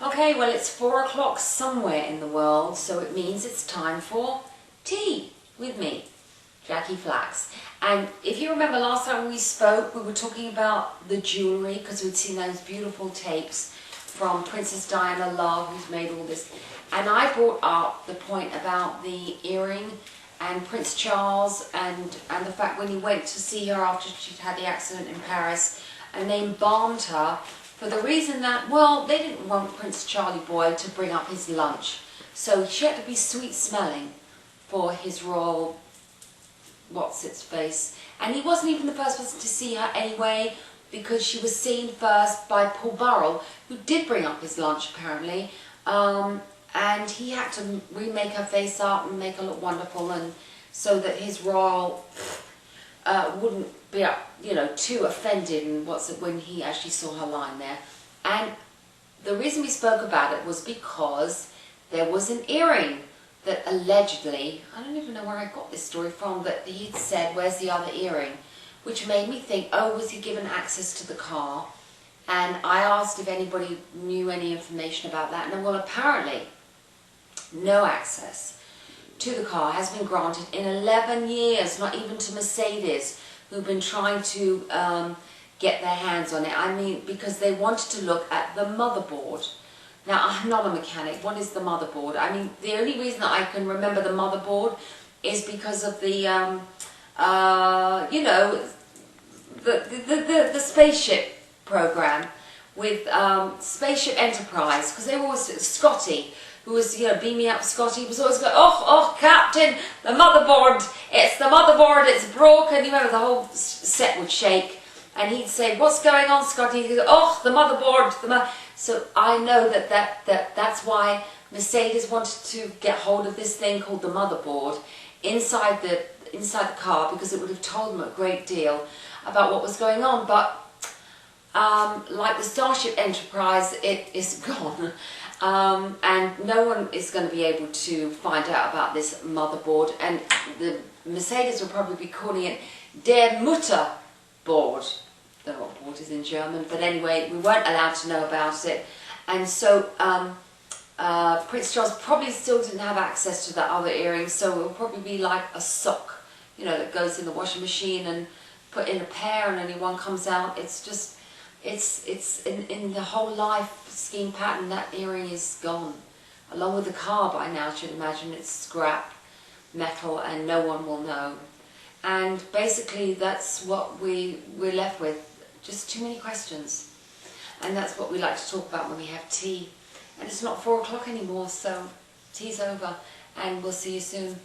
Okay, well it's 4 o'clock somewhere in the world, so it means it's time for tea with me, Jacalyn Flax. And if you remember last time we spoke, we were talking about the jewellery because we'd seen those beautiful tapes from Princess Diana Love, who's made all this. And I brought up the point about the earring and Prince Charles and the fact when he went to see her after she'd had the accident in Paris and they embalmed her for the reason that, well, they didn't want Prince Charlie Boy to bring up his lunch. So she had to be sweet smelling for his royal what's-its-face. And he wasn't even the first person to see her anyway, because she was seen first by Paul Burrell, who did bring up his lunch apparently. And he had to remake her face up and make her look wonderful, and so that his royal wouldn't be, too offended and when he actually saw her lying there. And the reason we spoke about it was because there was an earring that allegedly, I don't even know where I got this story from, but he'd said, "Where's the other earring?" Which made me think, oh, was he given access to the car? And I asked if anybody knew any information about that, and well, apparently no access to the car has been granted in 11 years, not even to Mercedes, who've been trying to get their hands on it. I mean, because they wanted to look at the motherboard. Now, I'm not a mechanic. What is the motherboard? I mean, the only reason that I can remember the motherboard is because of the, the spaceship program with Spaceship Enterprise, because they were always Scotty, who was, beam me up Scotty, was always going, oh, Captain, the motherboard, it's the motherboard, it's broken. You remember the whole set would shake, and he'd say, "What's going on, Scotty?" He'd go, "Oh, the motherboard, So I know that's why Mercedes wanted to get hold of this thing called the motherboard inside the car, because it would have told them a great deal about what was going on. But like the Starship Enterprise, it is gone. And no one is going to be able to find out about this motherboard, and the Mercedes will probably be calling it Der Mutterboard. I don't know what board is in German, but anyway, we weren't allowed to know about it. And so Prince Charles probably still didn't have access to that other earring, so it will probably be like a sock, that goes in the washing machine and put in a pair and only one comes out. It's just, it's in the whole life scheme pattern, that earring is gone. Along with the car by now, I should imagine. It's scrap metal and no one will know. And basically that's what we're left with. Just too many questions. And that's what we like to talk about when we have tea. And it's not 4 o'clock anymore, so tea's over. And we'll see you soon.